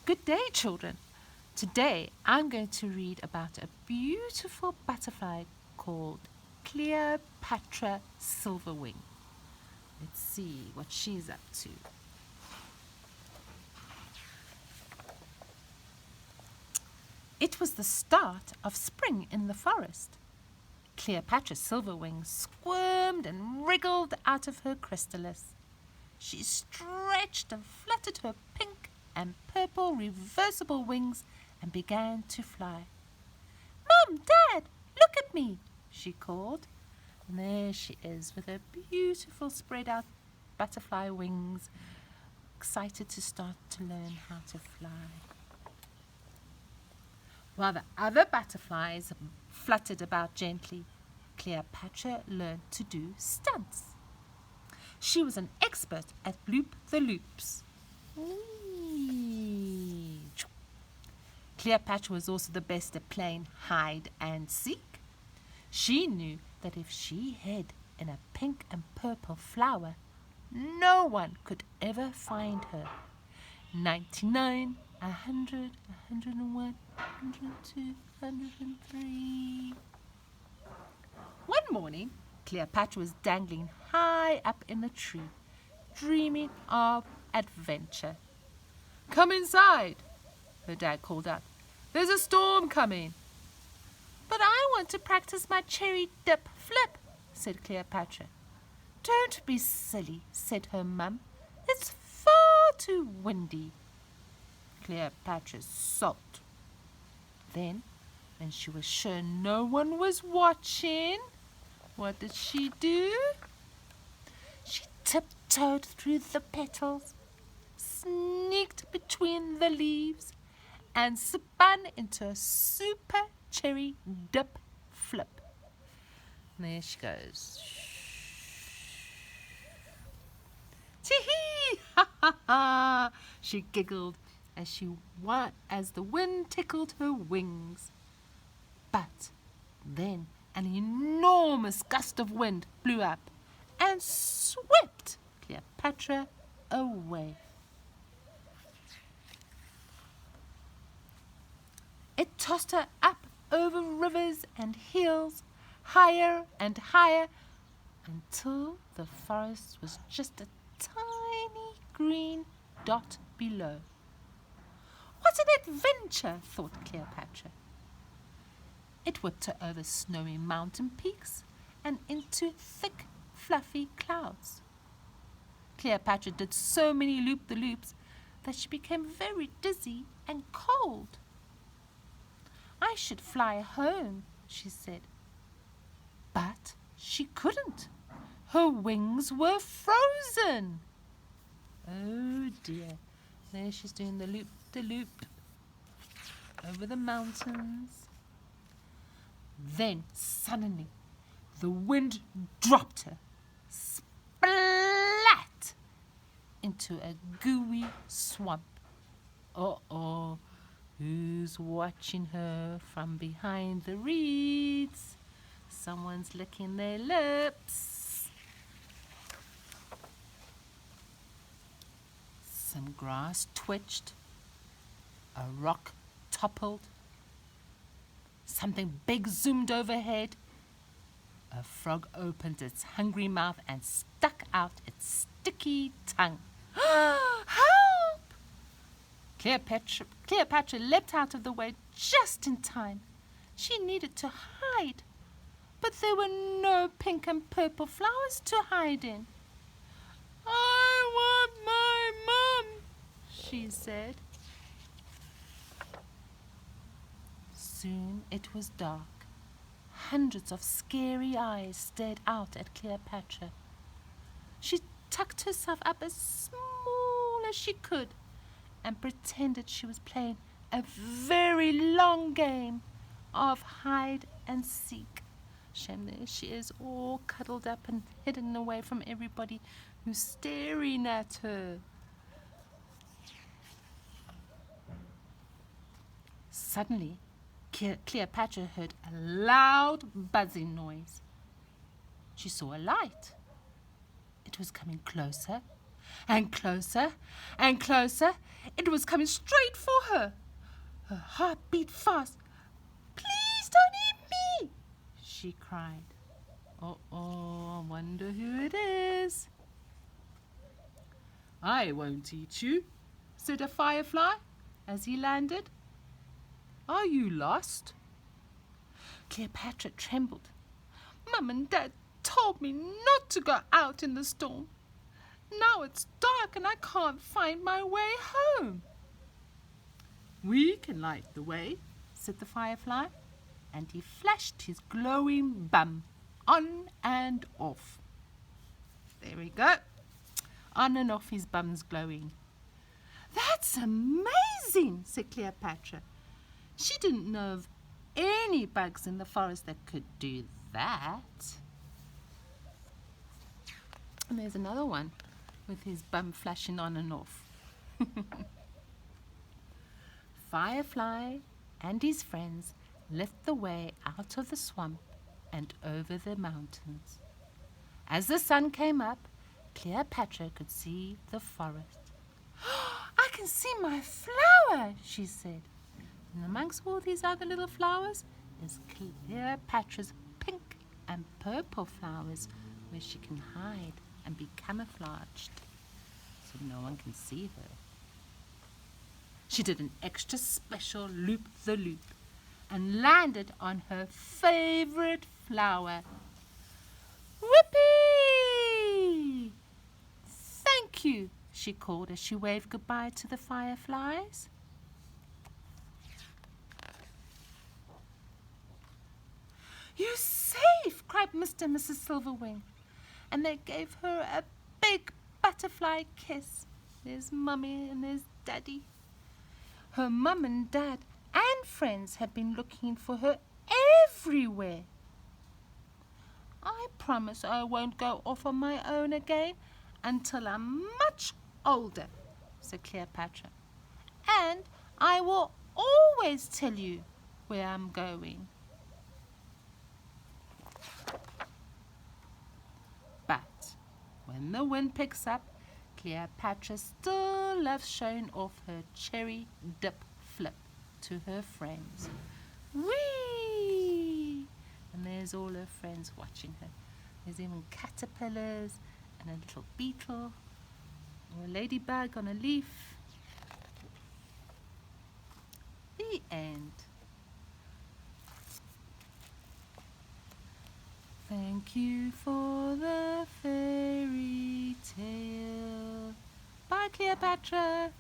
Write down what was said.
Good day, children. Today I'm going to read about a beautiful butterfly called Cleopatra Silverwing. Let's see what she's up to. It was the start of spring in the forest. Cleopatra Silverwing squirmed and wriggled out of her chrysalis. She stretched and fluttered her pink and purple reversible wings and began to fly. "Mum, Dad, look at me," she called. And there she is with her beautiful spread out butterfly wings, excited to start to learn how to fly. While the other butterflies fluttered about gently, Cleopatra learned to do stunts. She was an expert at loop-the-loops. Cleopatra was also the best at playing hide and seek. She knew that if she hid in a pink and purple flower, no one could ever find her. 99, 100, 101, 102, 103. One morning, Cleopatra was dangling high up in a tree, dreaming of adventure. "Come inside," her dad called out. "There's a storm coming." "But I want to practice my cherry dip flip," said Cleopatra. "Don't be silly," said her mum. "It's far too windy." Cleopatra sulked. Then, when she was sure no one was watching, what did she do? She tiptoed through the petals, sneaked between the leaves, and spun into a super cherry dip flip. And there she goes. Tee-hee! Ha ha ha! She giggled as the wind tickled her wings. But then an enormous gust of wind blew up and swept Cleopatra away. It tossed her up over rivers and hills, higher and higher, until the forest was just a tiny green dot below. What an adventure, thought Cleopatra. It whipped her over snowy mountain peaks and into thick, fluffy clouds. Cleopatra did so many loop-the-loops that she became very dizzy and cold. "I should fly home," she said. But she couldn't. Her wings were frozen. Oh dear. There she's doing the loop-the-loop over the mountains. Then suddenly the wind dropped her splat into a gooey swamp. Uh-oh, who's watching her from behind the reeds? Someone's licking their lips. Some grass twitched. A rock toppled. Something big zoomed overhead. A frog opened its hungry mouth and stuck out its sticky tongue. "Help!" Cleopatra leapt out of the way just in time. She needed to hide, but there were no pink and purple flowers to hide in. "I want my mum," she said. Soon it was dark. Hundreds of scary eyes stared out at Cleopatra. She tucked herself up as small as she could and pretended she was playing a very long game of hide and seek. Shame, there she is, all cuddled up and hidden away from everybody who's staring at her. Suddenly, Cleopatra heard a loud buzzing noise. She saw a light. It was coming closer And closer and closer. It was coming straight for her. Her heart beat fast. "Please don't eat me," she cried. Uh-oh, I wonder who it is. "I won't eat you," said a firefly as he landed. "Are you lost?" Cleopatra trembled. "Mum and Dad told me not to go out in the storm. Now it's dark and I can't find my way home." "We can light the way," said the firefly, and he flashed his glowing bum on and off. There we go. On and off his bum's glowing. "That's amazing," said Cleopatra. She didn't know of any bugs in the forest that could do that. And there's another one with his bum flashing on and off. Firefly and his friends lit the way out of the swamp and over the mountains. As the sun came up, Cleopatra could see the forest. "I can see my flower," she said. And amongst all these other little flowers is Cleopatra's pink and purple flowers, where she can hide and be camouflaged so no one can see her. She did an extra special loop-the-loop and landed on her favorite flower. "Whoopee! Thank you," she called as she waved goodbye to the fireflies. "You're safe!" cried Mr. and Mrs. Silverwing, and they gave her a big butterfly kiss. There's Mummy and there's Daddy. Her mum and dad and friends had been looking for her everywhere. "I promise I won't go off on my own again until I'm much older," said Cleopatra. "And I will always tell you where I'm going." But when the wind picks up, Cleopatra still loves showing off her cherry dip flip to her friends. Whee! And there's all her friends watching her. There's even caterpillars and a little beetle or a ladybug on a leaf. The end. Thank you for the fairy tale. Bye, Cleopatra.